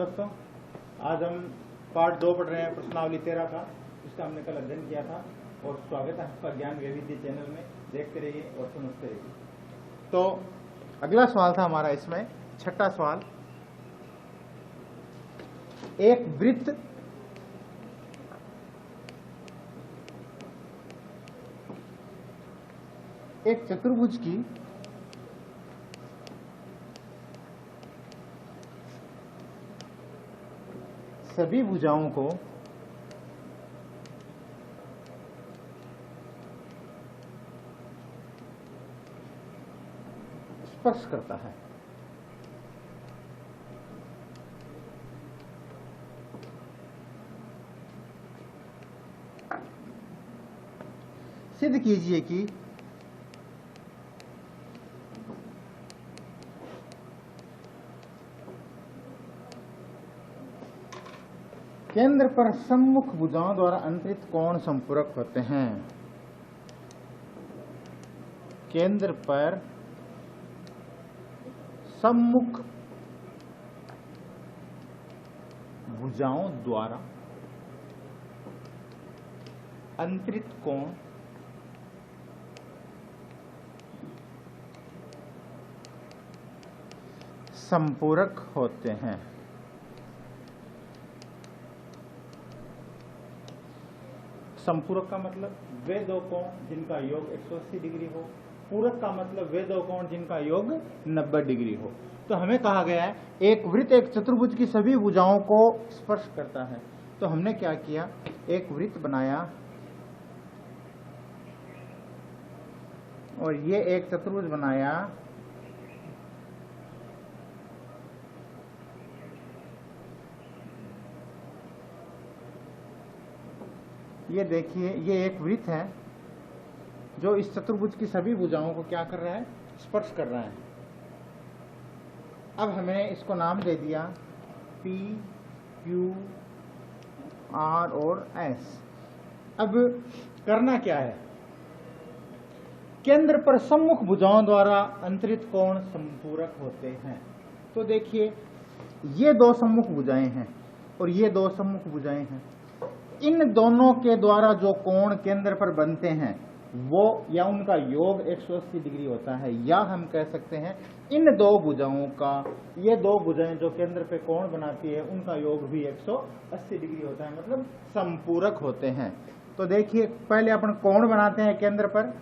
दोस्तों, आज हम पार्ट 2 पढ़ रहे हैं प्रश्नावली 13 का, जिसका हमने कल अध्ययन किया था। और स्वागत है आपका ज्ञान वैविध्य चैनल में। देखते रहिए और समझते रहिए। तो अगला सवाल था हमारा इसमें, छठा सवाल। एक वृत्त एक चतुर्भुज की सभी भुजाओं को स्पर्श करता है। सिद्ध कीजिए कि केंद्र पर सम्मुख भुजाओं द्वारा अंतरित कोण संपूरक होते हैं। केंद्र पर सम्मुख भुजाओं द्वारा अंतरित कोण संपूरक होते हैं। संपूरक का मतलब वे दो कोण जिनका योग 180 डिग्री हो। पूरक का मतलब वे दो कोण जिनका योग 90 डिग्री हो। तो हमें कहा गया है एक वृत्त एक चतुर्भुज की सभी भुजाओं को स्पर्श करता है। तो हमने क्या किया, एक वृत्त बनाया और ये एक चतुर्भुज बनाया। ये देखिए, ये एक वृत्त है जो इस चतुर्भुज की सभी भुजाओं को क्या कर रहा है, स्पर्श कर रहा है। अब हमने इसको नाम दे दिया P, Q, R और S। अब करना क्या है, केंद्र पर सम्मुख भुजाओं द्वारा अंतरित कोण संपूरक होते हैं। तो देखिए, ये दो सम्मुख भुजाएं हैं और ये दो सम्मुख भुजाएं हैं। इन दोनों के द्वारा जो कोण केंद्र पर बनते हैं वो या उनका योग 180 डिग्री होता है, या हम कह सकते हैं इन दो भुजाओं का, ये दो भुजाएं जो केंद्र पे कोण बनाती है उनका योग भी 180 डिग्री होता है, मतलब संपूरक होते हैं। तो देखिए, पहले अपन कोण बनाते हैं केंद्र पर।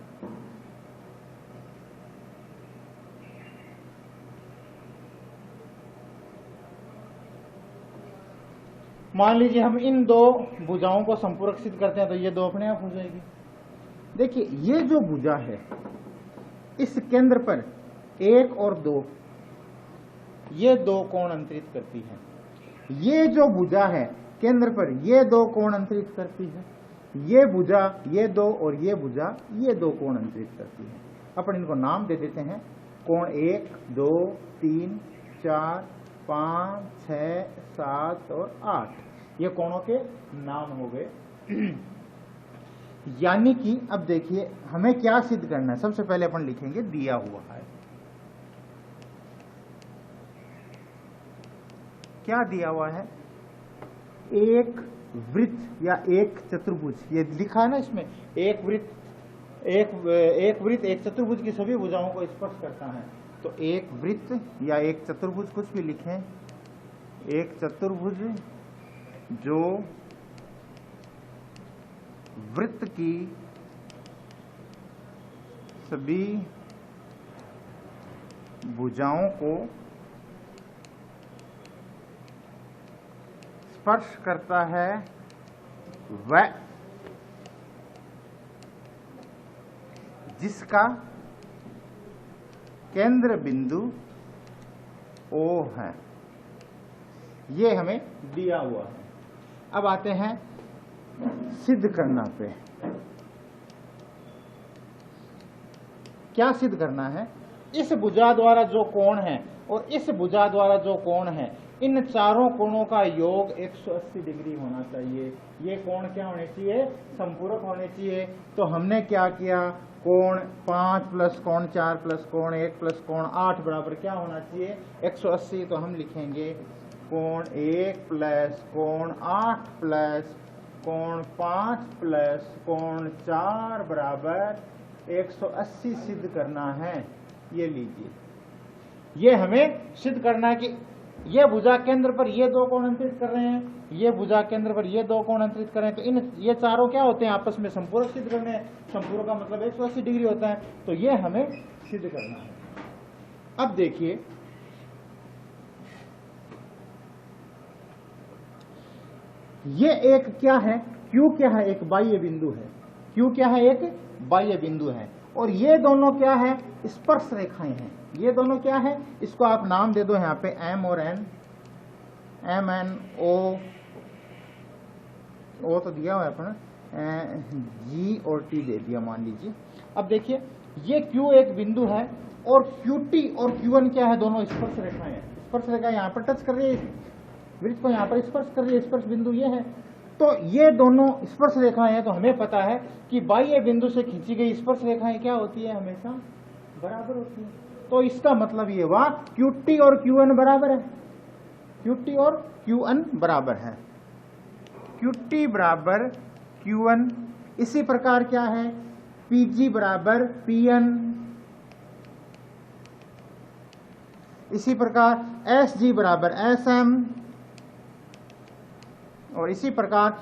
मान लीजिए हम इन दो भुजाओं को संपूरक सिद्ध करते हैं तो ये दो अपने आप हो जाएगी। देखिए, ये जो भुजा है इस केंद्र पर 1 और 2, ये दो कोण अंतरित करती है। ये जो भुजा है केंद्र पर ये दो कोण अंतरित करती है। ये भुजा ये दो और ये भुजा ये दो कोण अंतरित करती है। अपन इनको नाम दे देते हैं कोण 1, 2, 3, 4, 5, 6, 7 और 8। ये कोणों के नाम हो गए। यानी कि अब देखिए हमें क्या सिद्ध करना है। सबसे पहले अपन लिखेंगे दिया हुआ है। क्या दिया हुआ है, एक वृत्त या एक चतुर्भुज। ये लिखा है ना इसमें, एक वृत्त एक चतुर्भुज की सभी भुजाओं को स्पर्श करता है। तो एक वृत्त या एक चतुर्भुज, कुछ भी लिखें, एक चतुर्भुज जो वृत्त की सभी भुजाओं को स्पर्श करता है वह जिसका केंद्र बिंदु O है। ये हमें दिया हुआ है। अब आते हैं सिद्ध करना पे। क्या सिद्ध करना है, इस भुजा द्वारा जो कोण है और इस भुजा द्वारा जो कोण है, इन चारों कोणों का योग 180 डिग्री होना चाहिए। ये कोण क्या होने चाहिए, संपूरक होने चाहिए। तो हमने क्या किया, कोण 5 प्लस कोण 4 प्लस कोण 1 प्लस कोण 8 बराबर क्या होना चाहिए, 180। तो हम लिखेंगे कोण 1 प्लस कोण 8 प्लस कोण 5 प्लस कोण 4 बराबर 180 सिद्ध करना है। ये लीजिए, ये हमें सिद्ध करना है कि ये भुजा केंद्र पर ये दो कोण अंतरित कर रहे हैं, ये भुजा केंद्र पर ये दो कोण अंतरित कर रहे हैं, तो इन ये चारों क्या होते हैं आपस में संपूरक सिद्ध करने हैं। संपूरक का मतलब 180 डिग्री होता है, तो ये हमें सिद्ध करना है। अब देखिए, ये एक क्या है, Q क्या है, एक बाह्य बिंदु है। Q क्या है, एक बाह्य बिंदु है, और ये दोनों क्या है, स्पर्श रेखाएं हैं। ये दोनों क्या है, इसको आप नाम दे दो यहाँ पे M और N, M N O तो दिया हुआ है अपना, G और T दे दिया मान लीजिए। अब देखिए, ये Q एक बिंदु है और QT और Q1 क्या है, दोनों स्पर्श रेखाएं हैं। स्पर्श रेखा यहाँ पर टच कर रही है, वृत्त को यहाँ पर स्पर्श कर रही है, स्पर्श बिंदु ये है। तो ये दोनों स्पर्श रेखाएं हैं, तो हमें पता है कि बाह्य बिंदु से खींची गई स्पर्श रेखाएं क्या होती है, हमेशा बराबर होती है। तो इसका मतलब ये हुआ QT और Q1 बराबर है, QT और Q1 बराबर है, QT बराबर Q1। इसी प्रकार क्या है, PG बराबर PN, इसी प्रकार SG बराबर SM, और इसी प्रकार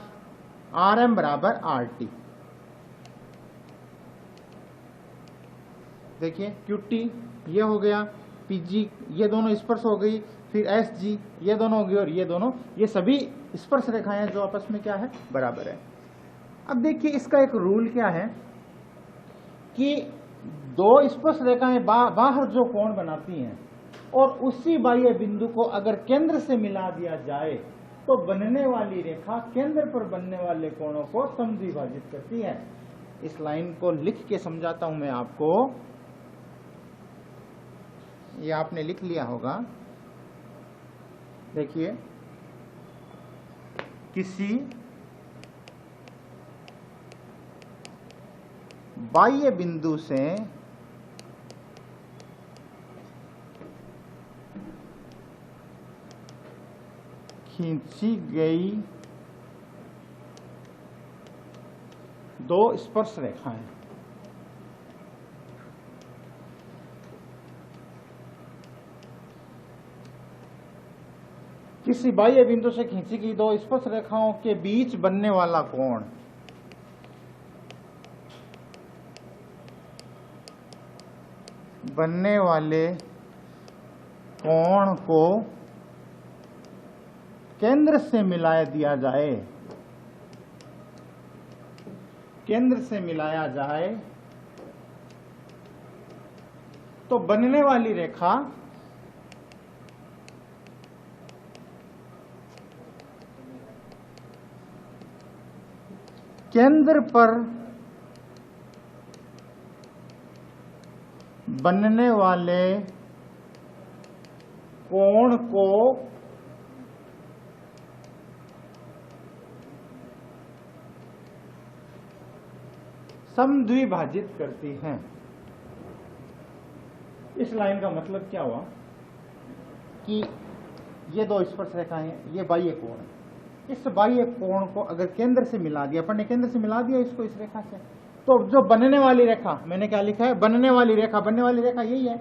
RM बराबर RT। देखिए, QT ये हो गया, PG ये दोनों स्पर्श हो गई, फिर SG ये दोनों हो गई, और ये दोनों, ये सभी स्पर्श रेखाएं जो आपस में क्या है, बराबर है। अब देखिए, इसका एक रूल क्या है कि दो स्पर्श रेखाएं बाहर जो कोण बनाती हैं और उसी बाह्य बिंदु को अगर केंद्र से मिला दिया जाए तो बनने वाली रेखा केंद्र पर बनने वाले कोणों को समद्विभाजित करती है। इस लाइन को लिख के समझाता हूं मैं आपको, ये आपने लिख लिया होगा। देखिए, किसी बाह्य बिंदु से खींची गई दो स्पर्श रेखाएं, किसी बाह्य बिंदु से खींची गई दो स्पर्श रेखाओं के बीच बनने वाला कोण बनने वाले कोण को केंद्र से मिला दिया जाए, केंद्र से मिलाया जाए तो बनने वाली रेखा केंद्र पर बनने वाले कोण को समद्विभाजित करती हैं। इस लाइन का मतलब क्या हुआ कि ये दो स्पर्श रेखाएं हैं, ये बाह्य कोण है। इस बाह्य कोण को अगर केंद्र से मिला दिया, अपन ने केंद्र से मिला दिया इसको इस रेखा से, तो जो बनने वाली रेखा, मैंने क्या लिखा है, बनने वाली रेखा यही है,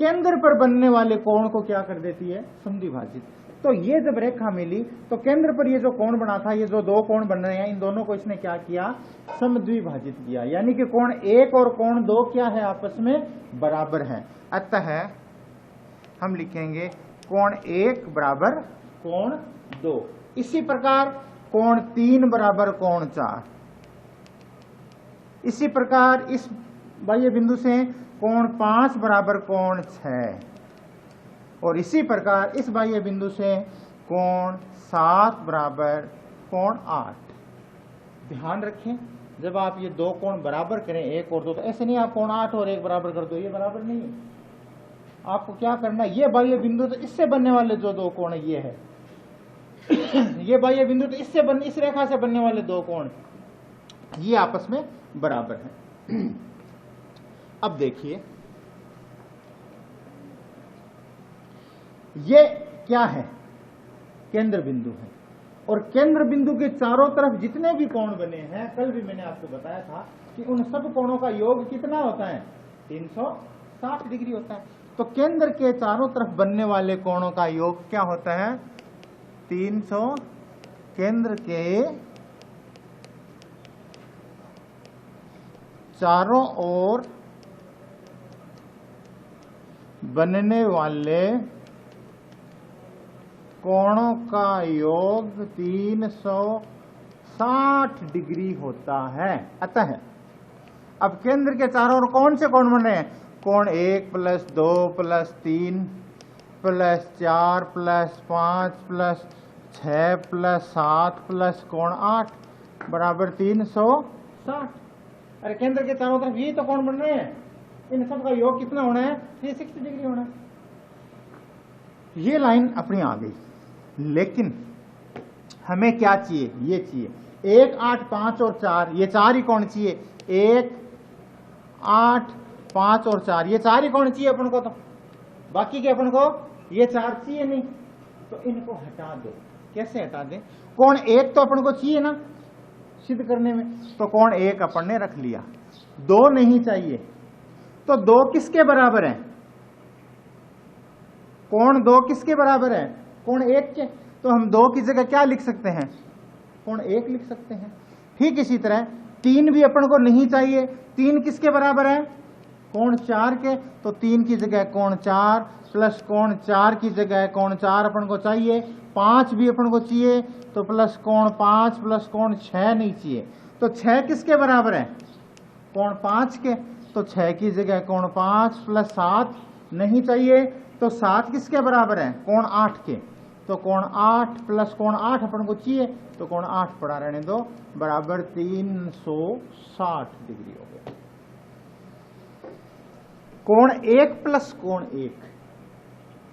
केंद्र पर बनने वाले कोण को क्या कर देती है, समद्विभाजित। तो ये जब रेखा मिली तो केंद्र पर ये जो कोण बना था, ये जो दो कोण बन रहे हैं, इन दोनों को इसने क्या किया, समद्विभाजित किया। यानी कि कोण 1 और कोण 2 क्या है, आपस में बराबर है। अतः हम लिखेंगे कोण 1 बराबर कोण 2। इसी प्रकार कोण 3 बराबर कोण 4। इसी प्रकार इस बाह्य बिंदु से कोण 5 बराबर कोण 6, और इसी प्रकार इस बाह्य बिंदु से कोण 7 बराबर कोण 8। ध्यान रखें, जब आप ये दो कोण बराबर करें 1 और 2, तो ऐसे नहीं आप कोण 8 और 1 बराबर कर दो, ये बराबर नहीं है। आपको क्या करना है, ये बाह्य बिंदु तो इससे बनने वाले जो दो कोण ये है, ये बाह्य बिंदु तो इस रेखा से बनने वाले दो कोण ये आपस में बराबर है। अब देखिए, ये क्या है, केंद्र बिंदु है। और केंद्र बिंदु के चारों तरफ जितने भी कोण बने हैं, कल भी मैंने आपको बताया था कि उन सब कोणों का योग कितना होता है, 360 डिग्री होता है। तो केंद्र के चारों तरफ बनने वाले कोणों का योग क्या होता है, 300। केंद्र के चारों ओर बनने वाले कोणों का योग 360 डिग्री होता है। अतः अब केंद्र के चारों ओर कौन से कोण बन रहे हैं, कोण 1 + 2 + 3 + 4 + 5 + 6 + 7 + कोण 8 बराबर 360। अरे केंद्र के चारों तरफ ये तो कोण बन रहे हैं, इन सब का योग कितना होना है, 360 डिग्री होना है। ये लाइन अपनी आ गई, लेकिन हमें क्या चाहिए, ये चाहिए 1, 8, 5 और 4, ये चार ही कोण चाहिए। 1, 8, 5 और 4, ये चार ही कोण चाहिए अपन को, तो बाकी के अपन को ये चार चाहिए नहीं, तो इनको हटा दो। कैसे हटा दें, कोण 1 तो अपन को चाहिए ना सिद्ध करने में, तो कोण 1 अपन ने रख लिया। 2 नहीं चाहिए, तो 2 किसके बराबर है, कोण 2 किसके बराबर है, कोण 1 के। तो हम 2 की जगह क्या लिख सकते हैं, कोण 1 लिख सकते हैं। ठीक इसी तरह 3 भी अपन को नहीं चाहिए, 3 किसके बराबर है, कोण 4 के। तो 3 की जगह कोण 4 प्लस कोण 4 की जगह कोण 4 अपन को चाहिए। 5 भी अपन को चाहिए, तो प्लस कोण 5 प्लस कोण 6 नहीं चाहिए। तो 6 किसके बराबर है, कोण 5 के। तो 6 की जगह कोण 5 प्लस 7 नहीं चाहिए, तो 7 किसके बराबर है, कोण 8 के। तो कोण 8 प्लस कोण 8 अपन को चाहिए, तो कोण 8 पड़ा रहने दो, बराबर 360 डिग्री हो गया। कोण 1 प्लस कोण 1,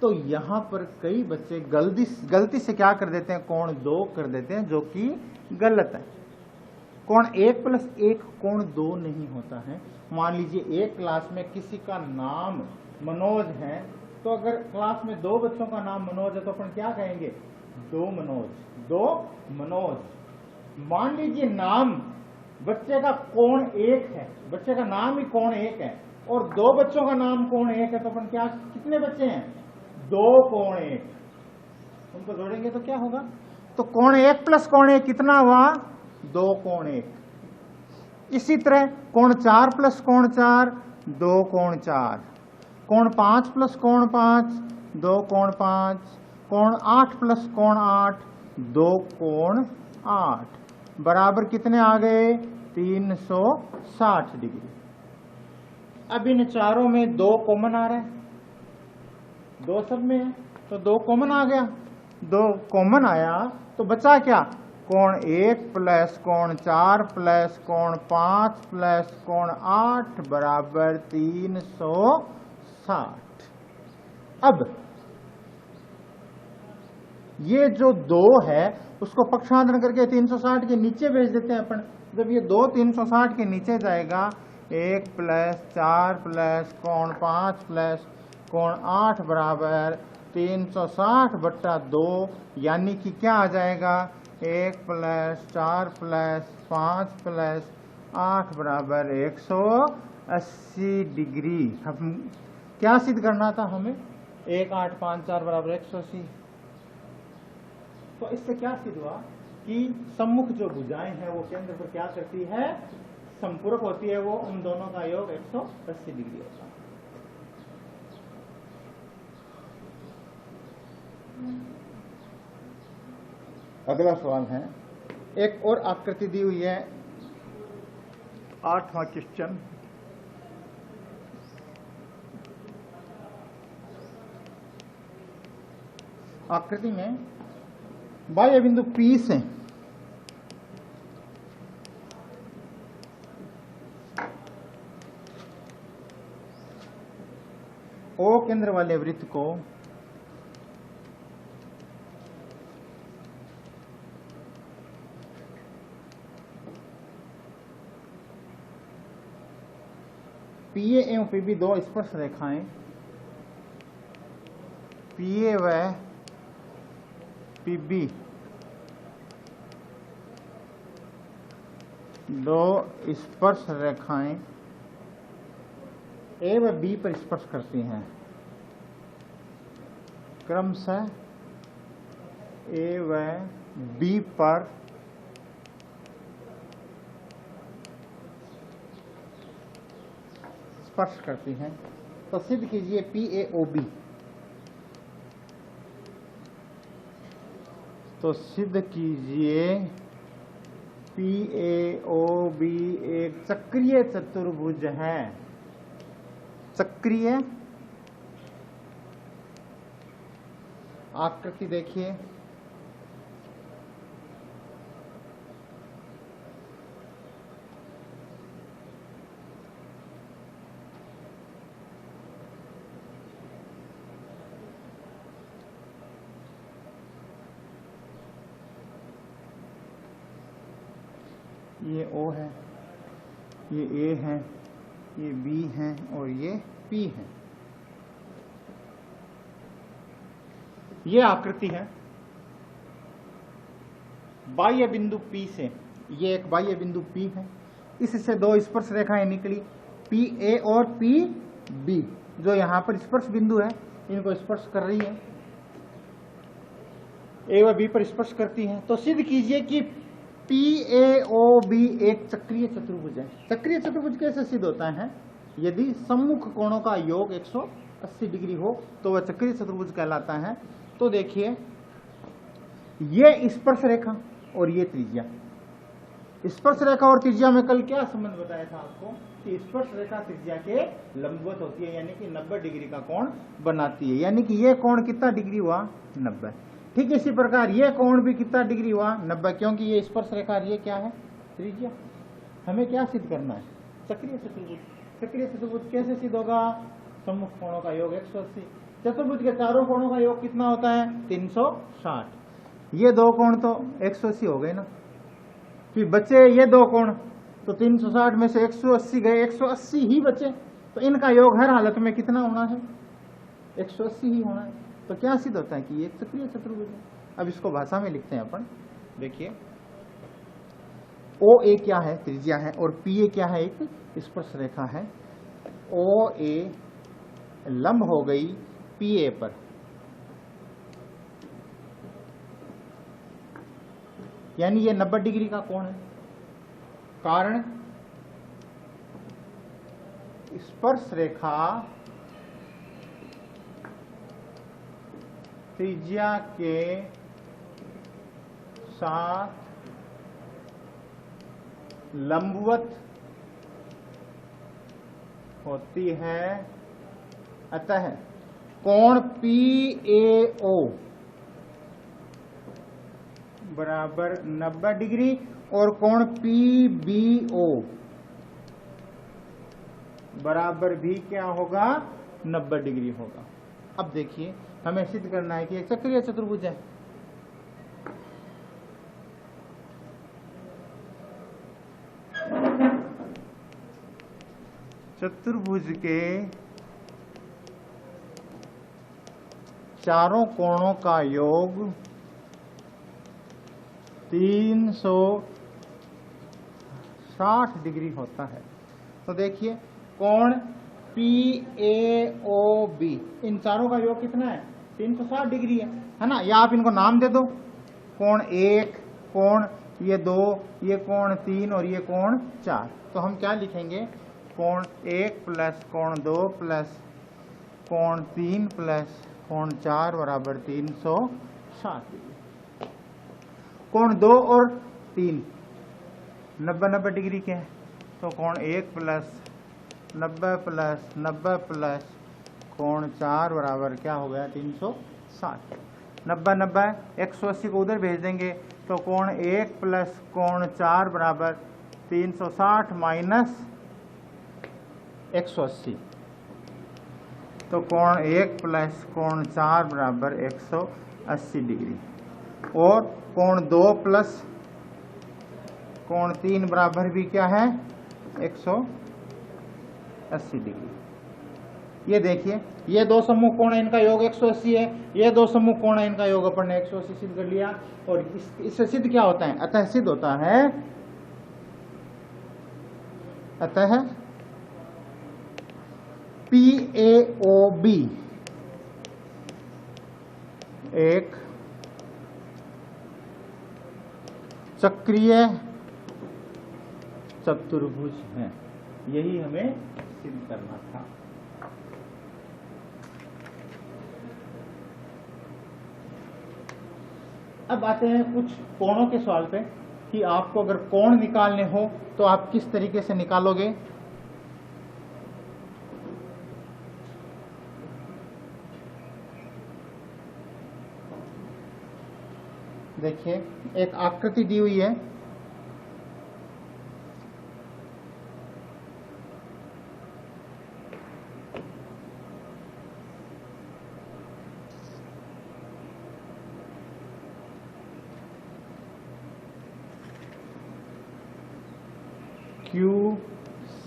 तो यहां पर कई बच्चे गलती से क्या कर देते हैं, कोण 2 कर देते हैं, जो कि गलत है। कोण 1 प्लस 1 कोण 2 नहीं होता है। मान लीजिए एक क्लास में किसी का नाम मनोज है, तो अगर क्लास में 2 बच्चों का नाम मनोज है, तो अपन क्या कहेंगे, 2 मनोज। मान लीजिए नाम बच्चे का कोण 1 है, बच्चे का नाम ही कोण 1 है, और 2 बच्चों का नाम कोण 1 है, तो अपन क्या, कितने बच्चे हैं, 2 कोण 1। उनको जोड़ेंगे तो क्या होगा, तो कोण 1 प्लस कोण 1 कितना हुआ, 2 कोण 1। इसी तरह कोण 4 प्लस कोण 4, 2 कोण 4। कोण 5 प्लस कोण 5, 2 कोण 5। कोण 8 प्लस कोण 8, 2 कोण 8 बराबर कितने आ गए, 360 डिग्री। अब इन चारों में 2 कॉमन आ रहा है, 2 सब में है, तो 2 कॉमन आ गया। 2 कॉमन आया तो बचा क्या, कोण 1 प्लस कोण 4 प्लस कोण 5 प्लस कोण 8 बराबर 360। अब ये जो 2 है उसको पक्षांतरण करके 360 के नीचे भेज देते हैं अपन। जब ये 2 360 के नीचे जाएगा, 1 प्लस 4 प्लस कोण 5 प्लस कोण 8 बराबर 360 बट्टा 2, यानी कि क्या आ जाएगा, 1 प्लस 4 प्लस 5 प्लस 8 बराबर 180 डिग्री। हम क्या सिद्ध करना था हमें, 1 8 5 4 बराबर 180। तो इससे क्या सिद्ध हुआ कि सम्मुख जो भुजाएं हैं वो केंद्र पर क्या करती है, संपूरक होती है, वो उन दोनों का योग 180 डिग्री होता है। अगला सवाल है, एक और आकृति दी हुई है, 8वां क्वेश्चन। आकृति में बाह्य बिंदु P से O केंद्र वाले वृत्त को PA एवं PB 2 स्पर्श रेखाएं PA व PB दो स्पर्श रेखाएं A व B पर स्पर्श करती हैं, क्रमशः A व B पर स्पर्श करती हैं, तो सिद्ध कीजिए PAOB। तो सिद्ध कीजिए PAOB एक चक्रीय चतुर्भुज है। चक्रीय आकृति देखिए, ये O है, ये A है, ये B है और ये P है। ये आकृति है बाह्य बिंदु P से, ये एक बाह्य बिंदु P है, इससे दो स्पर्श रेखाएं निकली PA और PB, जो यहां पर स्पर्श बिंदु है इनको स्पर्श कर रही है, A व B पर स्पर्श करती हैं। तो सिद्ध कीजिए कि PAOB एक चक्रीय चतुर्भुज है। चक्रीय चतुर्भुज कैसे सिद्ध होता है? यदि सम्मुख कोणों का योग 180 डिग्री हो तो वह चक्रीय चतुर्भुज कहलाता है। तो देखिए, ये स्पर्श रेखा और ये त्रिज्या, स्पर्श रेखा और त्रिज्या में कल क्या संबंध बताया था आपको कि स्पर्श रेखा त्रिज्या के लंबवत होती है, यानी कि 90 डिग्री का कोण बनाती है, यानी कि ये कोण कितना डिग्री हुआ? 90। ठीक इसी प्रकार ये कोण भी कितना डिग्री हुआ? 90, क्योंकि ये स्पर्श रेखा, ये क्या है? त्रिज्या। हमें क्या सिद्ध करना है? चक्रीय चतुर्भुज। चक्रीय चतुर्भुज कैसे सिद्ध होगा? सम्मुख कोणों का योग 180। चतुर्भुज के चारों कोणों का योग कितना होता है? 360। ये दो कोण तो 180 हो गए ना, फिर बचे ये दो कोण, तो 360 में से 180 गए, 180 ही बचे, तो इनका योग हर हालत में कितना होना है? 180 ही होना है। तो क्या सिद्ध होता है कि ये चक्रीय चतुर्भुज है। अब इसको भाषा में लिखते हैं अपन। देखिए, OA क्या है? त्रिज्या है, और PA क्या है? एक स्पर्श रेखा है। OA लंब हो गई PA पर, यानी ये 90 डिग्री का कोण है। कारण स्पर्श रेखा त्रिज्या के साथ लंबवत होती है, अतः कोण PAO बराबर 90 डिग्री और कोण PBO बराबर भी क्या होगा? 90 डिग्री होगा। अब देखिए, हमें सिद्ध करना है कि एक चक्रीय चतुर्भुज है। चतुर्भुज के चारों कोणों का योग 360 डिग्री होता है। तो देखिए, कोण PAOB, इन चारों का योग कितना है? 360 डिग्री है ना? या आप इनको नाम दे दो, कोण 1, कोण ये 2, ये कोण 3 और ये कोण 4। तो हम क्या लिखेंगे? कोण 1 प्लस कोण 2 प्लस कोण 3 प्लस कोण 4 बराबर 360 डिग्री। कोण 2 और 3 90 डिग्री के हैं, तो कोण 1 प्लस 90 प्लस 90 प्लस कोण 4 बराबर क्या हो गया? 360। 90 180 को उधर भेज देंगे, तो कोण 1 प्लस कोण 4 बराबर 360 माइनस 180, तो कोण 1 प्लस कोण 4 बराबर 180 डिग्री। और कोण 2 प्लस कोण 3 बराबर भी क्या है? 180 डिग्री। ये देखिए, ये दो सम्मुख कोण है, इनका योग 180 है, ये दो सम्मुख कोण है, इनका योग अपन ने 180 सिद्ध कर लिया। और इससे सिद्ध क्या होता है? अतः सिद्ध होता है, अतः PAOB एक चक्रीय चतुर्भुज है। यही हमें सिद्ध करना था। अब आते हैं कुछ कोणों के सवाल पे कि आपको अगर कोण निकालने हो तो आप किस तरीके से निकालोगे। देखिए, एक आकृति दी हुई है, Q, C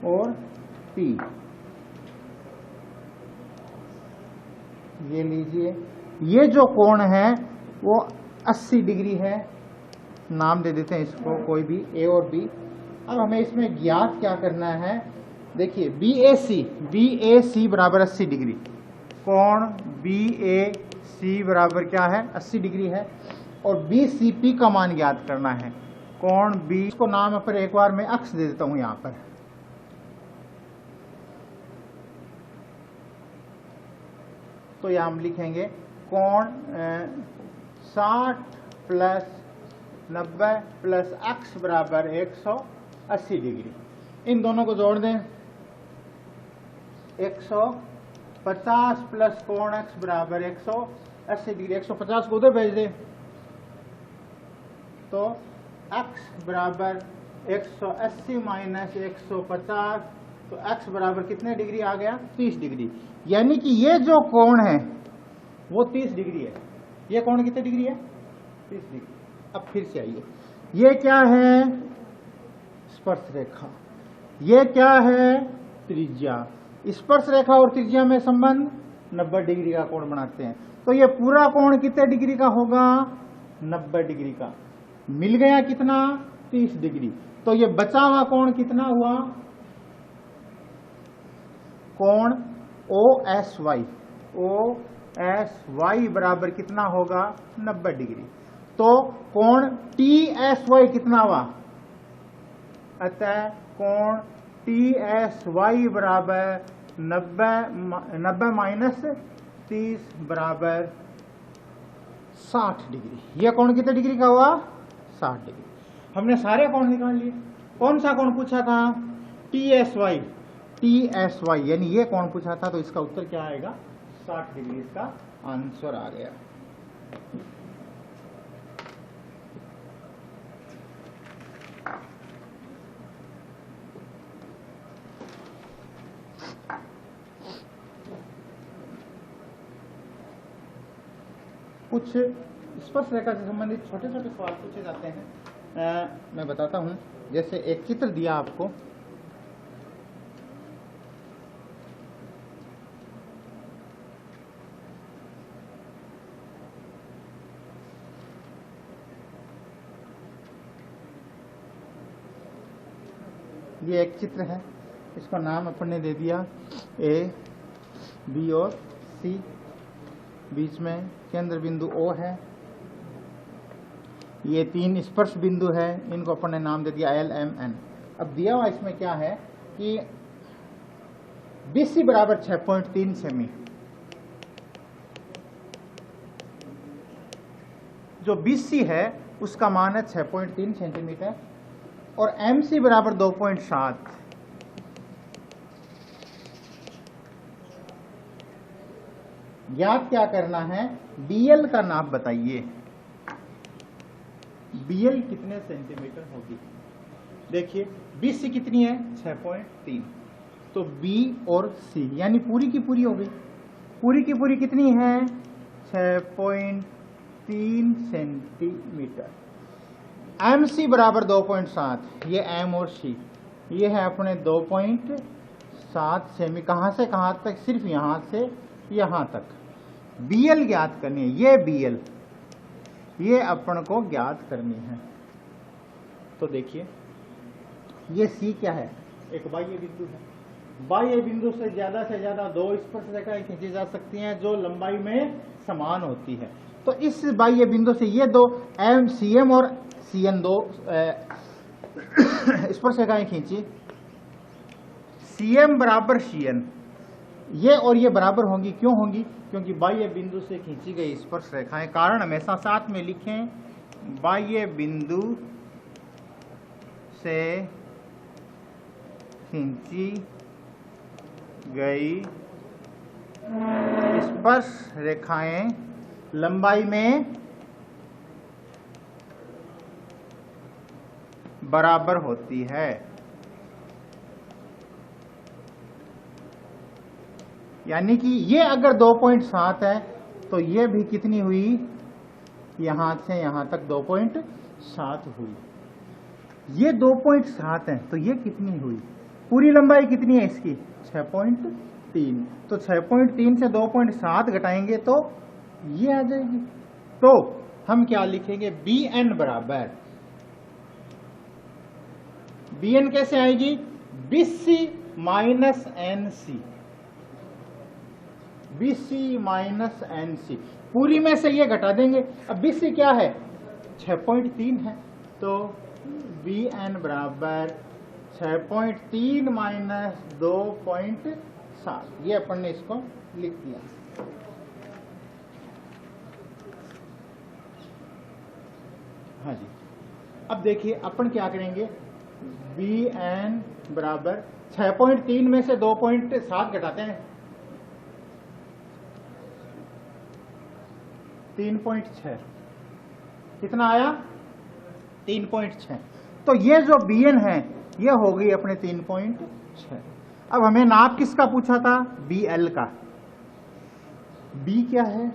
और P। ये लीजिए, ये जो कोण है वो 80 डिग्री है। नाम दे देते हैं इसको कोई भी, A और B। अब हमें इसमें ज्ञात क्या करना है? देखिए, BAC बराबर 80 डिग्री। कोण BAC बराबर क्या है? 80 डिग्री है। और BCP का मान ज्ञात करना है। कोण B को नाम पर एक बार मैं अक्ष दे देता हूं यहां पर। तो यहां हम लिखेंगे कोण 60 प्लस 90 प्लस अक्ष बराबर 180 डिग्री। इन दोनों को जोड़ दें, 150 प्लस कोण अक्ष बराबर 180 डिग्री। 150 को उधर भेज दें तो x बराबर 180 माइनस 150, तो x बराबर कितने डिग्री आ गया? 30 डिग्री। यानी कि ये जो कोण है वो 30 डिग्री है। ये कोण कितने डिग्री है? 30 डिग्री। अब फिर से आइए, ये क्या है? स्पर्श रेखा। ये क्या है? त्रिज्या। स्पर्श रेखा और त्रिज्या में संबंध 90 डिग्री का कोण बनाते हैं। तो ये पूरा कोण कितने डिग्री का होगा? 90 डिग्री का। मिल गया कितना? 30 डिग्री। तो ये बचा हुआ कोण कितना हुआ? कोण OSY। OSY बराबर कितना होगा? 90 डिग्री। तो कोण TSY कितना हुआ? अतः कोण TSY बराबर 90 माइनस 30 बराबर 60 डिग्री। यह कोण कितने डिग्री का हुआ? 60 डिग्री। हमने सारे कोण निकाल लिए। कौन सा कोण पूछा था? TSY। TSY यानी ये कोण पूछा था, तो इसका उत्तर क्या आएगा? 60 डिग्री इसका आंसर आ गया। कुछ स्पर्श रेखा से संबंधित छोटे छोटे सवाल पूछे जाते हैं। मैं बताता हूं। जैसे एक चित्र दिया आपको, ये एक चित्र है, इसका नाम अपन ने दे दिया A, B और C। बीच में केंद्र बिंदु O है। ये 3 स्पर्श बिंदु है, इनको अपन ने नाम दे दिया L, M, N। अब दिया हुआ इसमें क्या है कि BC बराबर 6.3 सेमी। जो BC है उसका मान है 6.3 सेंटीमीटर और MC बराबर 2.7। ज्ञात क्या करना है? BL का नाप बताइए। BL कितने सेंटीमीटर होगी? देखिए, BC कितनी है? 6.3। तो B और C यानी पूरी की पूरी हो गई। पूरी की पूरी कितनी है? 6.3 सेंटीमीटर। MC बराबर 2.7। ये M और C, ये है अपने 2.7। 7 सेमी, कहां से कहां तक? सिर्फ यहां से यहां तक। BL ज्ञात करनी है, ये BL, ये अपन को ज्ञात करनी है। तो देखिए ये C क्या है? एक बाह्य बिंदु है। बाह्य बिंदु से ज्यादा 2 स्पर्शरेखाएं खींची जा सकती हैं जो लंबाई में समान होती है। तो इस बाह्य बिंदु से ये दो CM और CN दो स्पर्शरेखाएं खींची, CM बराबर CN, ये और ये बराबर होंगी। क्यों होंगी? क्योंकि बाह्य बिंदु से खींची गई स्पर्श रेखाएं, कारण हमेशा साथ में लिखें, बाह्य बिंदु से खींची गई स्पर्श रेखाएं लंबाई में बराबर होती है। यानी कि ये अगर 2.7 है तो ये भी कितनी हुई? यहां से यहां तक 2.7 हुई। ये 2.7 है तो ये कितनी हुई? पूरी लंबाई कितनी है इसकी? 6.3। तो 6.3 से 2.7 घटाएंगे तो ये आ जाएगी। तो हम क्या लिखेंगे? BN बराबर, BN कैसे आएगी? BC minus NC, BC minus NC। पूरी में से ये घटा देंगे। अब BC क्या है? 6.3 है। तो BN बराबर 6.3 माइनस 2.7, ये अपन ने इसको लिख दिया। हाँ जी। अब देखिए अपन क्या करेंगे? BN बराबर 6.3 में से 2.7 घटाते हैं, 3.6। कितना आया? 3.6। तो ये जो BN है ये हो गई अपने 3.6। अब हमें नाप किसका पूछा था? BL का। B क्या है?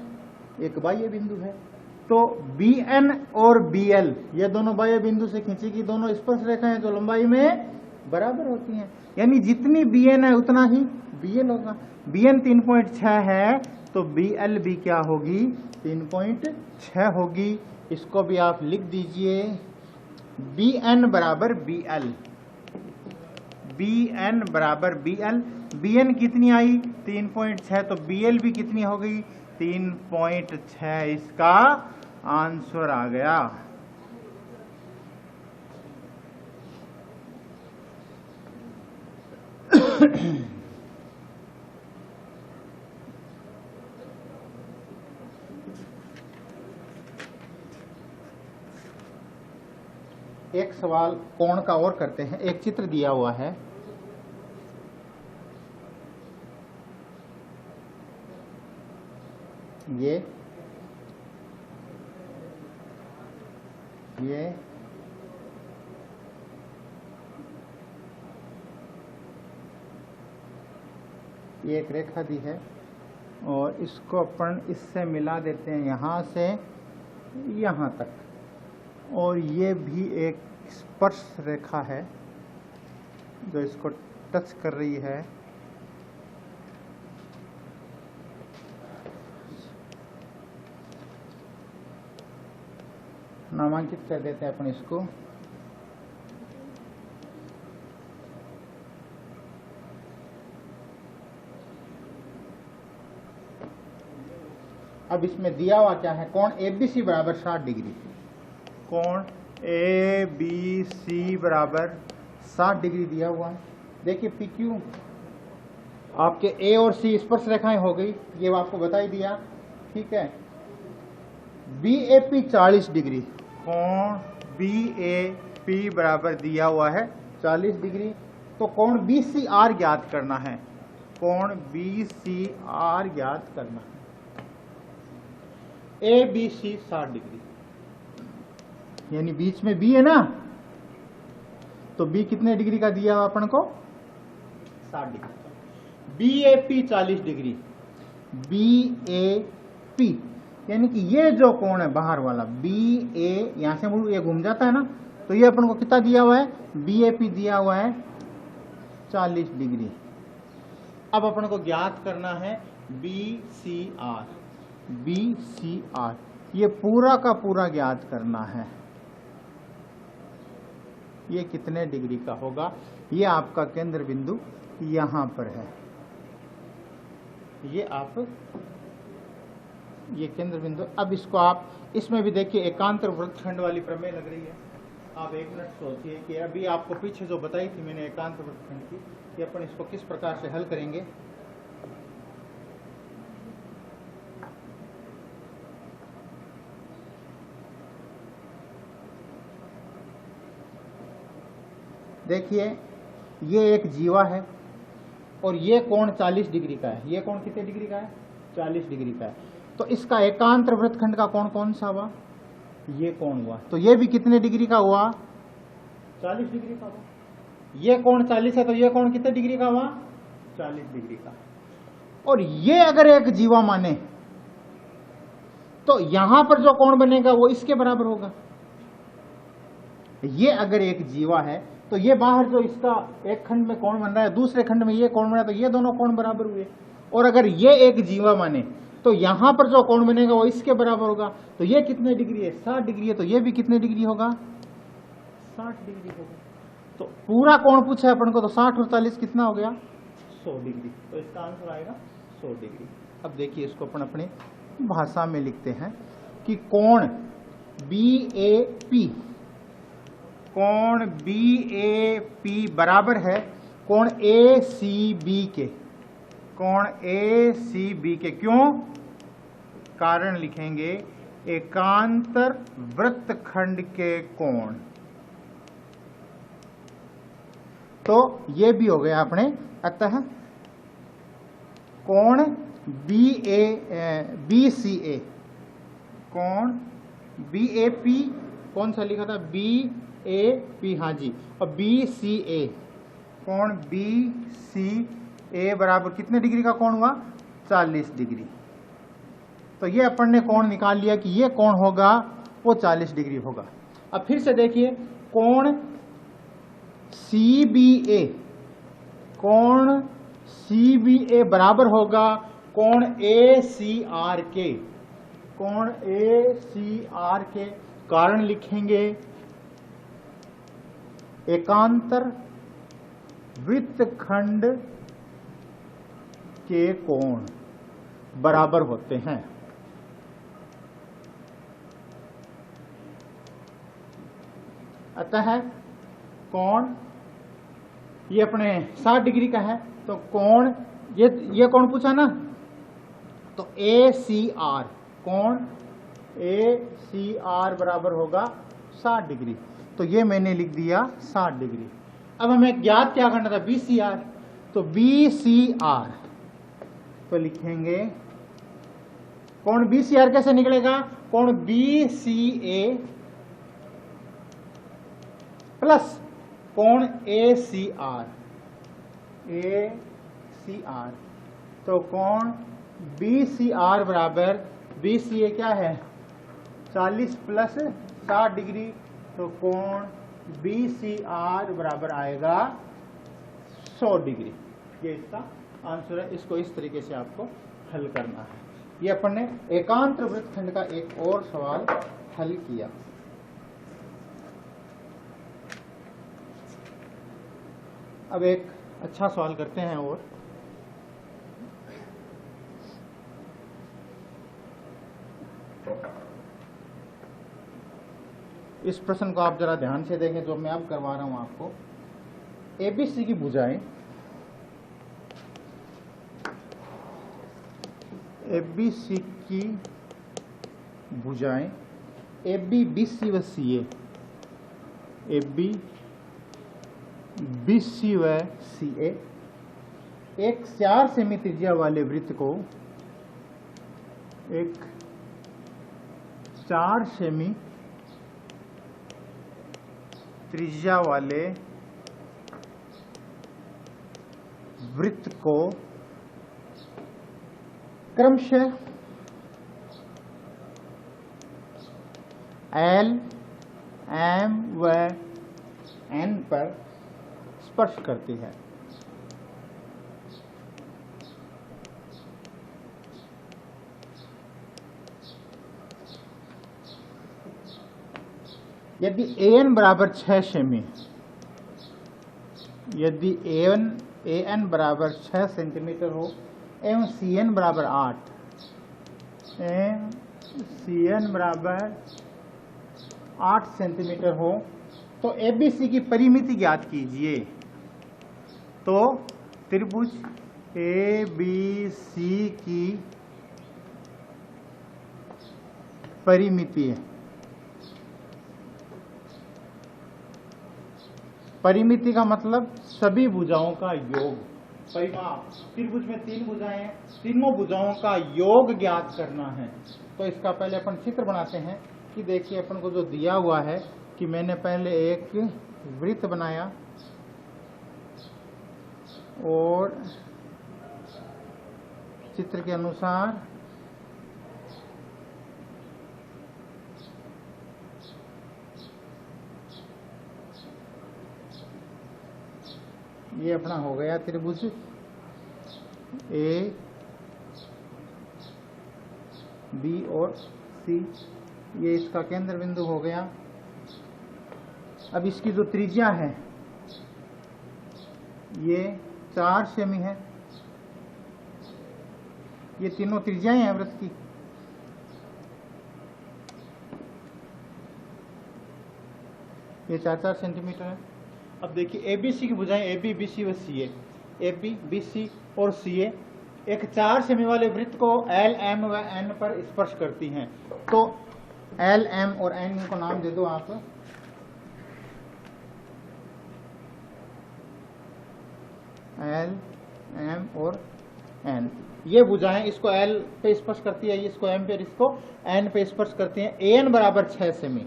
एक बाह्य बिंदु है। तो BN और BL ये दोनों बाह्य बिंदु से खींची गई दोनों स्पर्श रेखाएं जो लंबाई में बराबर होती हैं। यानी जितनी BN है उतना ही BL होगा। BN 3.6 है तो BL भी क्या होगी? 3.6 होगी। इसको भी आप लिख दीजिए, BN बराबर BL, BN बराबर BL। BN कितनी आई? 3.6। तो BL भी कितनी हो गई? 3.6। इसका आंसर आ गया। एक सवाल कोण का और करते हैं। एक चित्र दिया हुआ है, ये एक रेखा दी है और इसको अपन इससे मिला देते हैं यहां से यहां तक, और ये भी एक स्पर्श रेखा है जो इसको टच कर रही है। नामांकित कर देते हैं अपन इसको। अब इसमें दिया हुआ क्या है? कोण ABC बराबर 60 डिग्री। कोण ABC बराबर 60 डिग्री दिया हुआ है। देखिए PQ आपके A और C स्पर्श रेखाएं हो गई, ये आपको बता ही दिया, ठीक है। BAP 40 डिग्री, कोण BAP बराबर दिया हुआ है 40 डिग्री। तो कोण BCR ज्ञात करना है, कोण BCR ज्ञात करना है। ABC 60 डिग्री, यानी बीच में B है ना, तो B कितने डिग्री का दिया अपन को? 60 डिग्री। BAP 40 डिग्री, BAP यानी कि ये जो कोण है बाहर वाला BA, यहां से ये घूम जाता है ना, तो ये अपन को कितना दिया हुआ है? BAP दिया हुआ है 40 डिग्री। अब अपन को ज्ञात करना है BCR। BCR ये पूरा का पूरा ज्ञात करना है। ये कितने डिग्री का होगा? ये आपका केंद्र बिंदु यहां पर है। ये केंद्र बिंदु। अब इसको आप इसमें भी देखिए एकांतर वृत्तखंड वाली प्रमेय लग रही है। आप एक मिनट सोचिए कि अभी आपको पीछे जो बताई थी मैंने एकांतर वृत्तखंड की, कि अपन इसको किस प्रकार से हल करेंगे। देखिए ये एक जीवा है और ये कोण 40 डिग्री का है। ये कोण कितने डिग्री का है? 40 डिग्री का है। तो इसका एकांतर वृत्तखंड का कोण कौन सा हुआ? ये कोण हुआ। तो ये भी कितने डिग्री का हुआ? 40 डिग्री का हुआ। ये कोण 40 है तो ये कोण कितने डिग्री का हुआ? 40 डिग्री का। और ये अगर एक जीवा माने तो यहां पर जो कोण बनेगा वो इसके बराबर होगा। ये अगर एक जीवा है तो ये बाहर जो इसका एक खंड में कोण बन रहा है, दूसरे खंड में ये कोण बन रहा है, तो ये दोनों कोण बराबर हुए। और अगर ये एक जीवा माने तो यहां पर जो कोण बनेगा वो इसके बराबर होगा। तो ये कितने डिग्री है? 60 डिग्री है। तो ये भी कितने डिग्री होगा? 60 डिग्री होगा। तो पूरा कोण पूछा है अपन को, तो 60 और 40 कितना हो गया? 100 डिग्री। तो इसका आंसर आएगा 100 डिग्री। अब देखिए इसको अपन अपनी भाषा में लिखते हैं कि कोण BAP, कोण BAP बराबर है कोण ACB के। कोण ACB के। क्यों? कारण लिखेंगे एकांतर वृत्तखंड के कोण। तो ये भी हो गया अपने। अतः कोण BCA, कोण BAP कौन सा लिखा था? BAP, हाँ जी। और BCA, कोण BCA बराबर कितने डिग्री का कोण हुआ? 40 डिग्री। तो ये अपन ने कोण निकाल लिया कि ये कोण होगा वो 40 डिग्री होगा। अब फिर से देखिए कोण CBA, कोण CBA बराबर होगा कोण ACR के। कोण ACR के। कारण लिखेंगे एकांतर वृत्तखंड के कोण बराबर होते हैं। अतः कोण ये अपने 60 डिग्री का है। तो कोण ये कोण पूछा ना, तो ACR, कोण ACR बराबर होगा 60 डिग्री। तो ये मैंने लिख दिया 60 डिग्री। अब हमें ज्ञात क्या करना था? BCR। तो BCR तो लिखेंगे कोण BCR कैसे निकलेगा? कोण BCA प्लस कोण ACR। तो कोण BCR बराबर BCA क्या है? 40 प्लस 60 डिग्री। तो कोण BCR बराबर आएगा 100 डिग्री। ये इसका आंसर है। इसको इस तरीके से आपको हल करना है। ये अपन ने एकांतर वृत्तखंड का एक और सवाल हल किया। अब एक अच्छा सवाल करते हैं और इस प्रश्न को आप जरा ध्यान से देखें जो मैं अब करवा रहा हूं आपको। ABC की भुजाएं, ABC की भुजाएं AB, BC व CA, AB, BC व CA एक 4 सेमी त्रिज्या वाले वृत्त को, एक 4 सेमी त्रिज्या वाले वृत्त को क्रमशः L, M व N पर स्पर्श करती है। यदि AN बराबर 6 सेमी, यदि AN बराबर 6 सेंटीमीटर हो एवं CN बराबर 8 एवं CN बराबर 8 सेंटीमीटर हो तो ABC की परिमिति ज्ञात कीजिए। तो त्रिभुज ABC की परिमिति है, परिमिति का मतलब सभी भुजाओं का योग, परिमाप। त्रिभुज में 3 भुजाएं हैं, तीनों भुजाओं का योग ज्ञात करना है। तो इसका पहले अपन चित्र बनाते हैं कि देखिए अपन को जो दिया हुआ है कि मैंने पहले एक वृत्त बनाया और चित्र के अनुसार ये अपना हो गया त्रिभुज A, B और C, ये इसका केंद्र बिंदु हो गया। अब इसकी जो त्रिज्या है ये 4 सेमी है, ये तीनों त्रिज्याएं हैं वृत्त की। ये 4-4 सेंटीमीटर है। अब देखिए ABC की भुजाएं AB, BC व CA, AB, BC और CA एक 4 सेमी वाले वृत्त को L, M व N पर स्पर्श करती हैं। तो L, M और N को नाम दे दो आप। L, M और N, ये भुजाएं इसको L पे स्पर्श करती है, इसको M पे, इसको N पे स्पर्श करती हैं। AN बराबर 6 सेमी,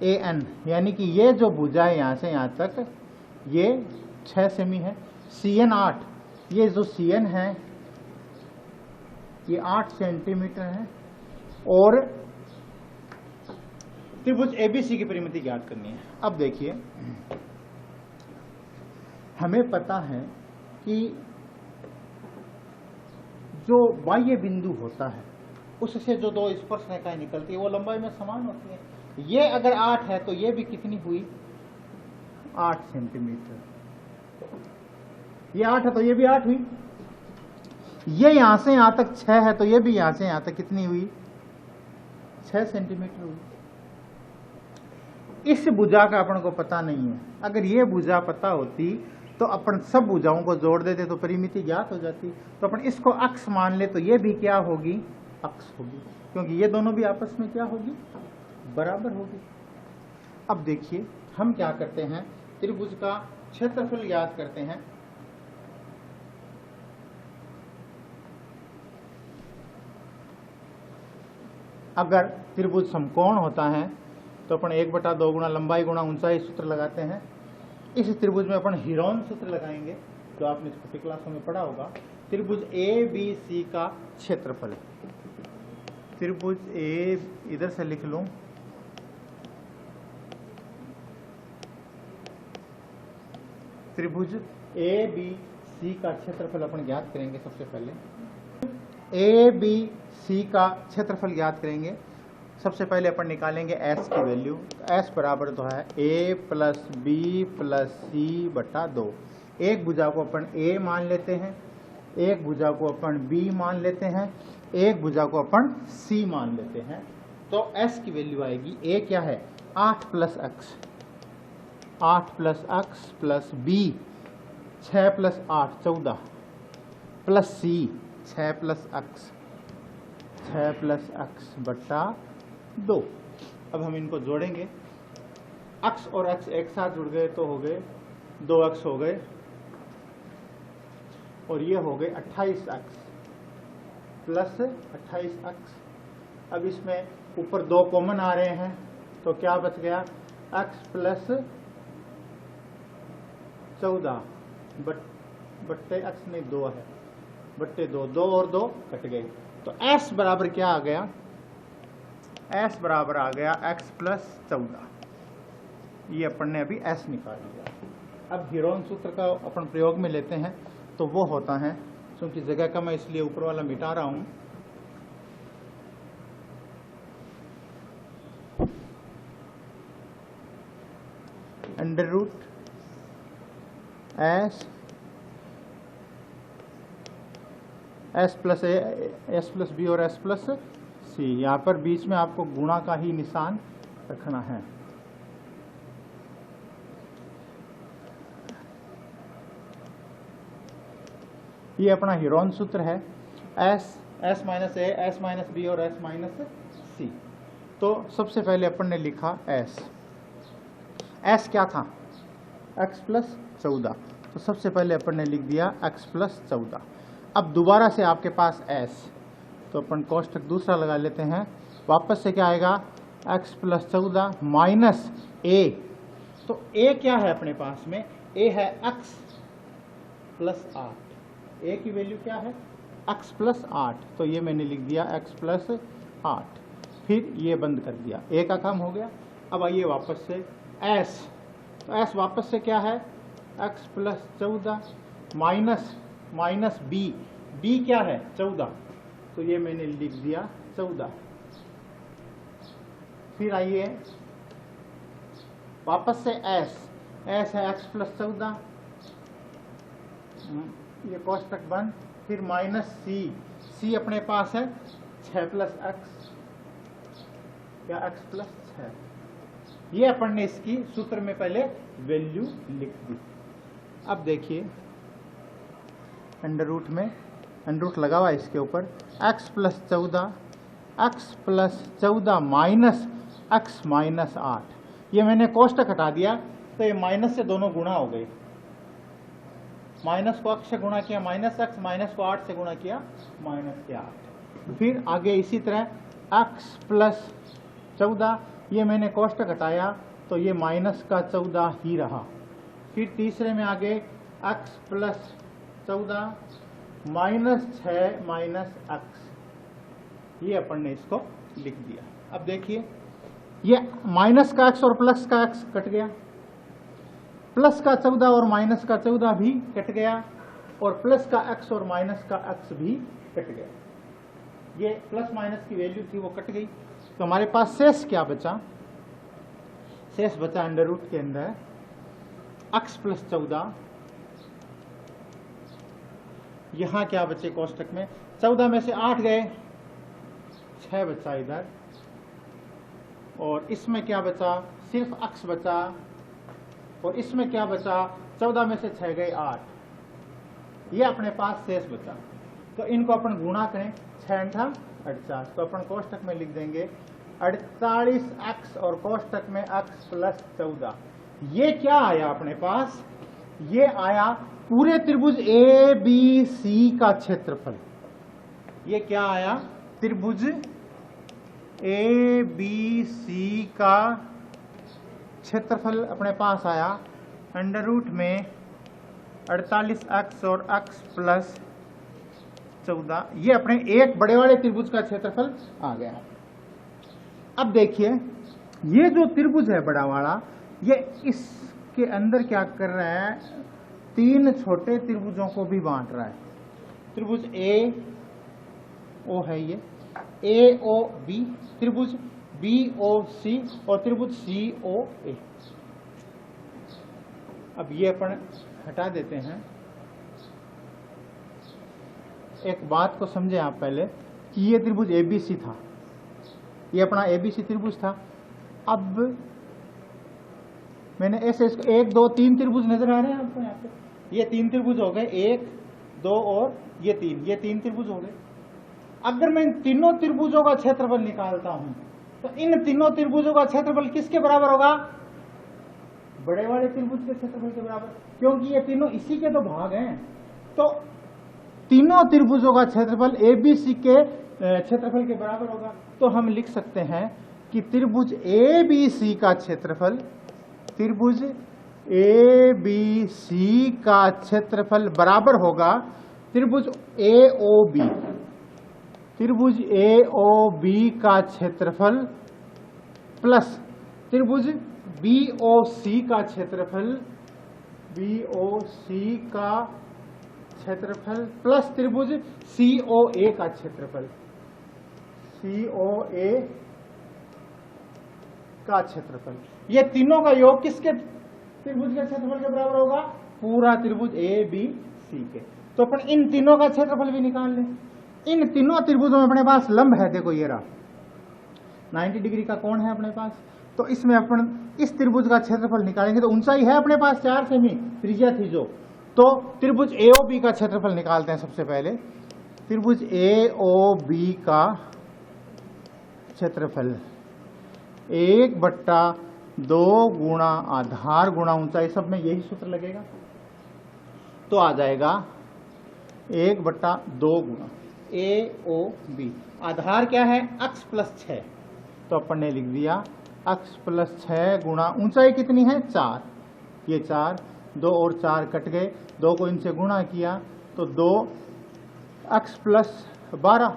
AN यानी कि ये जो भुजा है यहाँ से यहाँ तक ये 6 सेमी है। CN 8, ये जो CN है ये 8 सेंटीमीटर है। और त्रिभुज ABC की परिमिति ज्ञात करनी है। अब देखिए हमें पता है कि जो बाह्य बिंदु होता है उससे जो 2 स्पर्श रेखाएं निकलती है वो लंबाई में समान होती है। ये अगर 8 है तो ये भी कितनी हुई, 8 सेंटीमीटर। ये 8 है तो ये भी 8 हुई। ये यहां से यहां तक 6 है तो ये भी यहां से यहां तक कितनी हुई, 6 सेंटीमीटर हुई। इस भुजा का अपन को पता नहीं है। अगर ये भुजा पता होती तो अपन सब भुजाओं को जोड़ देते तो परिमिति ज्ञात हो जाती। तो अपन इसको अक्ष मान ले तो ये भी क्या होगी, अक्ष होगी, क्योंकि ये दोनों भी आपस में क्या होगी, बराबर होगी। अब देखिए हम क्या करते हैं, त्रिभुज का क्षेत्रफल ज्ञात करते हैं। अगर त्रिभुज समकोण होता है तो अपन 1/2 गुणा लंबाई गुणा ऊंचाई सूत्र लगाते हैं। इस त्रिभुज में अपन हीरोन सूत्र लगाएंगे जो आपने छोटी क्लासों में पढ़ा होगा। त्रिभुज ABC का क्षेत्रफल, त्रिभुज A इधर से लिख लूं, त्रिभुज ABC का क्षेत्रफल अपन ज्ञात करेंगे। सबसे पहले ABC का क्षेत्रफल ज्ञात करेंगे। सबसे पहले अपन निकालेंगे S की वैल्यू। S बराबर तो है A plus B plus C बटा 2। एक भुजा को अपन A मान लेते हैं, एक भुजा को अपन B मान लेते हैं, एक भुजा को अपन C मान लेते हैं। तो S की वैल्यू आएगी, A क्या है, 8 plus x, 8 plus x plus B 6 plus 8 14 plus C 6 plus x, 6 plus x बटा 2। अब हम इनको जोड़ेंगे, x और x एक साथ जुड़ गए तो हो गए 2x हो गए और ये हो गए 28x प्लस 28x। अब इसमें ऊपर 2 कॉमन आ रहे हैं तो क्या बच गया, x प्लस 14 बट्टे x नहीं 2 है, बट्टे 2, 2 और 2 कट गए। तो s बराबर क्या आ गया, s बराबर आ गया x प्लस 14। ये अपन ने अभी s निकाल लिया। अब हीरोन सूत्र का अपन प्रयोग में लेते हैं तो वो होता है, क्योंकि जगह कम है इसलिए ऊपर वाला मिटा रहा हूं। अंडर रूट एस प्लस ए, एस प्लस बी और एस प्लस सी। यहाँ पर बीच में आपको गुणा का ही निशान रखना है। ये अपना हीरोन सूत्र है, एस माइनस ए, एस माइनस बी और एस माइनस सी। तो सबसे पहले अपन ने लिखा एस क्या था, एक्स प्लस 14। तो सबसे पहले अपन ने लिख दिया एक्स प्लस 14। अब दोबारा से आपके पास एस, तो अपन कोष्टक दूसरा लगा लेते हैं। वापस से क्या आएगा, एक्स प्लस 14 माइनस ए। तो ए क्या है अपने पास में, ए है एक्स प्लस 8। ए की वैल्यू क्या है, एक्स प्लस 8। तो ये मैंने लिख दिया एक्स प्लस 8। फिर ये बंद कर दिया, ए का काम हो गया। अब आइए वापस से एस, तो एस वापस से क्या है, एक्स प्लस 14 माइनस बी क्या है 14। तो ये मैंने लिख दिया 14। फिर आइए वापस से एस है एक्स प्लस 14, ये कोष्टक बंद। फिर माइनस सी अपने पास है 6 प्लस एक्स या एक्स प्लस 6। ये अपन ने इसकी सूत्र में पहले वैल्यू लिख दी। अब देखिए अंडर रूट में अंडर रूट लगा हुआ इसके ऊपर, x plus 14 minus x minus 8। ये मैंने कोष्टक हटा दिया तो ये माइनस से दोनों गुणा हो गए। माइनस को एक्स से गुणा किया माइनस एक्स, माइनस को 8 से गुणा किया माइनस के 8। फिर आगे इसी तरह एक्स प्लस 14, ये मैंने कोष्टक हटाया तो ये माइनस का 14 ही रहा। फिर तीसरे में आगे x plus 14 minus 6 minus x, ये अपन ने इसको लिख दिया। अब देखिए ये माइनस का एक्स और प्लस का एक्स कट गया, प्लस का 14 और माइनस का 14 भी कट गया, और प्लस का एक्स और माइनस का एक्स भी कट गया। ये प्लस माइनस की वैल्यू थी वो कट गई। तो हमारे पास शेष क्या बचा, शेष बचा अंडर रूट के अंदर एक्स प्लस 14। यहां क्या बचे कोष्टक में, 14 में से 8 गए, 6 बचा इधर, और इसमें क्या बचा, सिर्फ एक्स बचा, और इसमें क्या बचा, 14 में से 6 गए 8। ये अपने पास शेष बचा। तो इनको अपन गुणा करें, 6 × 48। तो अपन कोष्टक में लिख देंगे 48x और कोष्टक में x प्लस 14। ये क्या आया अपने पास, ये आया पूरे त्रिभुज ए बी सी का क्षेत्रफल। ये क्या आया, त्रिभुज ए बी सी का क्षेत्रफल अपने पास आया अंडर रूट में 48x और x प्लस 14। ये अपने एक बड़े वाले त्रिभुज का क्षेत्रफल आ गया। अब देखिए ये जो त्रिभुज है बड़ा वाला, ये इसके अंदर क्या कर रहा है, 3 छोटे त्रिभुजों को भी बांट रहा है। त्रिभुज ए ओ है ये, ए ओ बी, त्रिभुज बी ओ सी और त्रिभुज सी ओ ए। अब ये अपन हटा देते हैं। एक बात को समझे आप पहले कि ये त्रिभुज एबीसी था, ये अपना एबीसी त्रिभुज था। अब मैंने ऐसे इसको 1 2 3 त्रिभुज नजर आ रहे हैं आपको यहाँ पे, ये 3 त्रिभुज हो गए, 1 2 और ये 3, ये 3 त्रिभुज हो गए। अगर मैं इन तीनों त्रिभुजों का क्षेत्रफल निकालता हूं तो इन तीनों त्रिभुजों का क्षेत्रफल किसके बराबर होगा, बड़े वाले त्रिभुज के क्षेत्रफल के बराबर, क्योंकि ये तीनों इसी के तो भाग हैं। तो तीनों त्रिभुजों का क्षेत्रफल एबीसी के क्षेत्रफल के बराबर होगा। तो हम लिख सकते हैं कि त्रिभुज एबीसी का क्षेत्रफल, त्रिभुज एबीसी का क्षेत्रफल बराबर होगा त्रिभुज एओबी, त्रिभुज एओबी का क्षेत्रफल प्लस त्रिभुज बीओसी का क्षेत्रफल, बीओसी का क्षेत्रफल प्लस त्रिभुज सीओए का क्षेत्रफल, सीओए का क्षेत्रफल। ये तीनों का योग किसके त्रिभुज के क्षेत्रफल के बराबर होगा पूरा त्रिभुज ए बी सी के। तो अपन इन तीनों का क्षेत्रफल भी निकाल लें। इन तीनों त्रिभुजों में अपने पास लंब है, देखो ये रहा 90 डिग्री का कोण है अपने पास। तो इसमें अपन इस त्रिभुज का क्षेत्रफल निकालेंगे। तो ऊंचाई है अपने पास 4 सेमी, त्रिज्या थी जो, तो त्रिभुज एओबी का क्षेत्रफल निकालते हैं सबसे पहले। त्रिभुज एओबी का क्षेत्रफल 1/2 गुणा आधार गुणा ऊंचाई, सब में यही सूत्र लगेगा। तो आ जाएगा 1/2 गुणा एओबी। आधार क्या है? अक्ष प्लस 6, तो अपन ने लिख दिया अक्ष प्लस 6 गुणा ऊंचाई कितनी है 4, ये 4, 2 और 4 कट गए, 2 को इनसे गुणा किया तो 2 अक्ष प्लस 12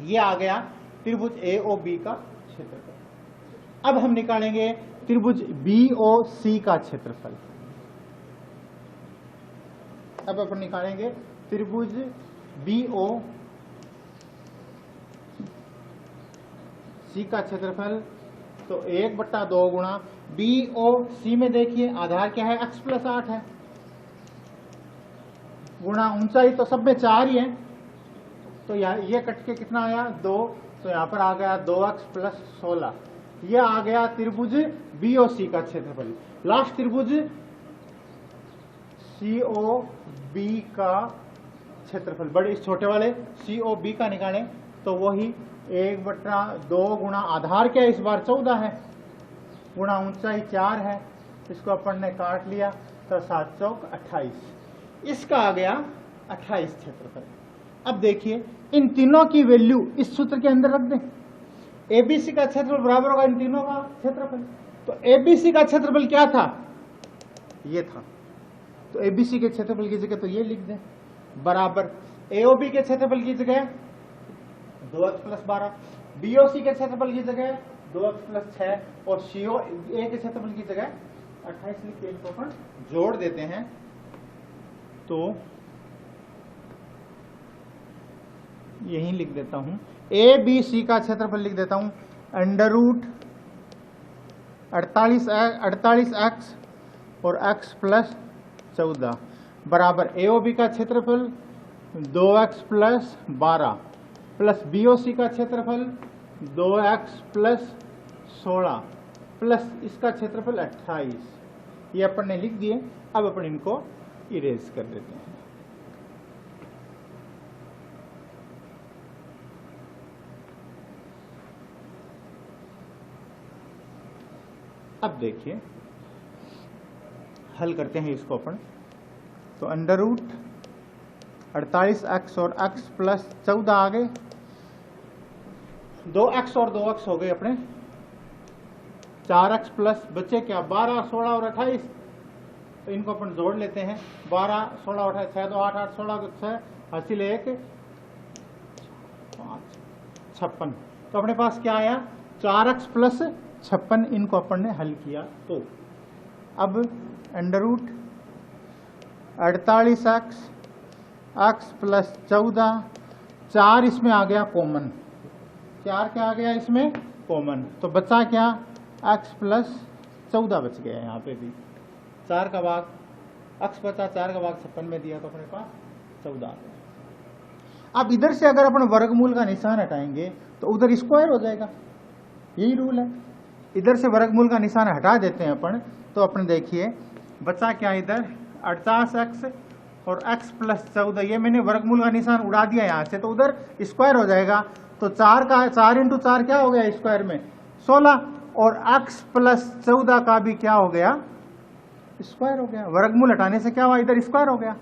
ये आ गया त्रिभुज एओबी का क्षेत्रफल। अब हम निकालेंगे त्रिभुज बीओसी का क्षेत्रफल। अब अपन निकालेंगे त्रिभुज बीओसी का क्षेत्रफल। तो 1/2 गुणा बीओसी में देखिए आधार क्या है? अक्ष प्लस 8 है, गुणा ऊंचाई तो सब में 4 ही है, तो ये कट के कितना आया 2, तो यहां पर आ गया 2x प्लस 16। यह आ गया त्रिभुज बीओसी का क्षेत्रफल। लास्ट त्रिभुज सीओबी का क्षेत्रफल, बड़े इस छोटे वाले सीओबी का निकालें तो वही 1/2 गुणा आधार क्या है इस बार 14 है, गुणा ऊंचाई 4 है, इसको अपन ने काट लिया तो 7 चौक 28, इसका आ गया 28 क्षेत्रफल। अब देखिए इन तीनों की वैल्यू इस सूत्र के अंदर रख दें। एबीसी का क्षेत्रफल बराबर होगा इन तीनों का क्षेत्रफल। तो एबीसी का क्षेत्रफल क्या था? ये था। तो एबीसी के क्षेत्रफल की जगह तो ये लिख दें बराबर एओबी के क्षेत्रफल की जगह 2x प्लस 12, बीओसी के क्षेत्रफल की जगह 2x प्लस 6 और सीओ ए के क्षेत्रफल की जगह 28 लिख के इनको अपन जोड़ देते हैं। तो यही लिख देता हूं, ए बी सी का क्षेत्रफल लिख देता हूं √ 48x और x प्लस 14 बराबर एओबी का क्षेत्रफल 2x प्लस 12 प्लस बीओसी का क्षेत्रफल 2x प्लस 16 प्लस इसका क्षेत्रफल 28। ये अपन ने लिख दिए। अब अपन इनको इरेज कर देते हैं। अब देखिए हल करते हैं इसको अपन। तो √ 48x और x प्लस 14 आ गए, 2x और 2x हो गए अपने, 4x प्लस बचे क्या 12, 16 और 28। तो इनको अपन जोड़ लेते हैं 12, 16 और 28, 6 2 8 8 16 6 हासिल 1 5 56। तो अपने पास क्या आया 4x प्लस 56। इनको अपन ने हल किया तो अब √ 48x x प्लस 14, 4 इसमें आ गया कॉमन, 4 क्या आ गया इसमें कॉमन, तो बचा क्या x प्लस 14 बच गया। यहाँ पे भी 4 का भाग x बचा, 4 का भाग 56 में दिया तो अपने पास 14 आ गया। अब इधर से अगर अपन वर्गमूल का निशान हटाएंगे तो उधर स्क्वायर हो जाएगा, यही रूल है। इधर से वर्गमूल का निशान हटा देते हैं अपन, तो अपन देखिए बचा क्या इधर 48x और x प्लस 14, ये मैंने वर्गमूल का निशान उड़ा दिया यहाँ से, तो उधर स्क्वायर हो जाएगा। तो 4 का 4 × 4 क्या हो गया स्क्वायर में 16 और x प्लस 14 का भी क्या हो गया स्क्वायर हो गया। वर्गमूल हटाने से क्या हुआ इधर स्क्वायर हो गया।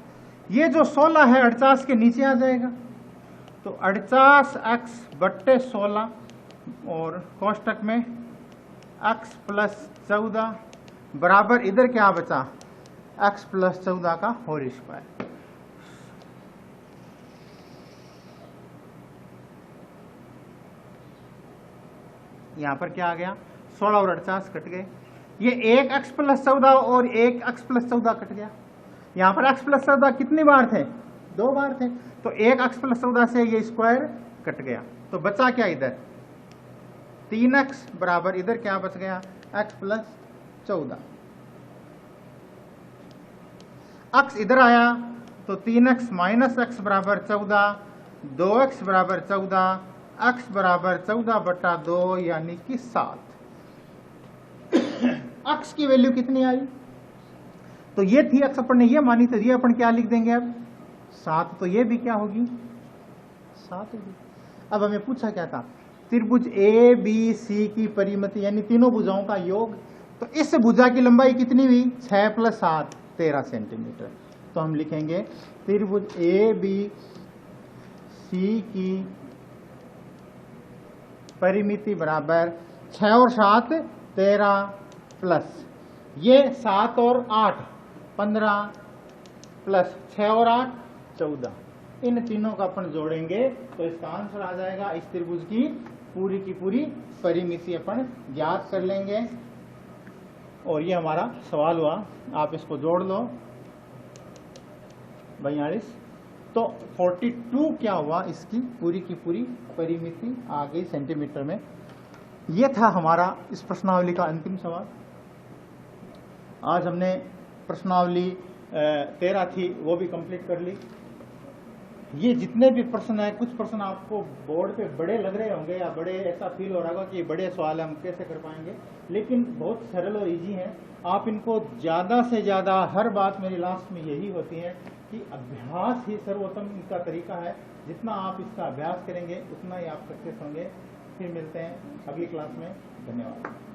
ये जो 16 है 48 के नीचे आ जाएगा, तो 48x बट्टे 16 और कोष्टक में x प्लस 14 बराबर इधर क्या बचा x प्लस 14 का होल स्क्वायर। यहां पर क्या आ गया 16 और 48 कट गए, ये एक x प्लस 14 और एक x प्लस 14 कट गया। यहां पर x प्लस 14 कितनी बार थे 2 बार थे, तो एक x प्लस 14 से ये स्क्वायर कट गया। तो बचा क्या इधर 3x बराबर इधर क्या बच गया x प्लस 14। x इधर आया तो 3x माइनस एक्स बराबर 14, 2x बराबर 14, x बराबर 14/2 यानी कि 7। x की वैल्यू कितनी आई? तो ये थी x अपन ने ये मानी, तो ये अपन क्या लिख देंगे अब 7, तो ये भी क्या होगी 7 होगी। अब हमें पूछा क्या था, त्रिभुज ए बी सी की परिमिति यानी तीनों भुजाओं का योग, तो इस भुजा की लंबाई कितनी हुई 6 + 7 13 सेंटीमीटर। तो हम लिखेंगे त्रिभुज ए बी सी की परिमिति बराबर 6 और 7 13 प्लस ये 7 और 8 15 प्लस 6 और 8 14, इन तीनों का अपन जोड़ेंगे तो इसका आंसर आ जाएगा। इस त्रिभुज की पूरी परिमिति अपन ज्ञात कर लेंगे। और ये हमारा सवाल हुआ, आप इसको जोड़ लो 42, तो 42 क्या हुआ, इसकी पूरी परिमिति आ गई सेंटीमीटर में। ये था हमारा इस प्रश्नावली का अंतिम सवाल। आज हमने प्रश्नावली 13 थी वो भी कंप्लीट कर ली। ये जितने भी प्रश्न है, कुछ प्रश्न आपको बोर्ड पे बड़े लग रहे होंगे या बड़े ऐसा फील हो रहा होगा कि बड़े सवाल है हम कैसे कर पाएंगे, लेकिन बहुत सरल और इजी हैं। आप इनको ज़्यादा से ज़्यादा, हर बात मेरी लास्ट में यही होती है कि अभ्यास ही सर्वोत्तम इनका तरीका है। जितना आप इसका अभ्यास करेंगे उतना ही आप सक्सेस होंगे। फिर मिलते हैं अगली क्लास में। धन्यवाद।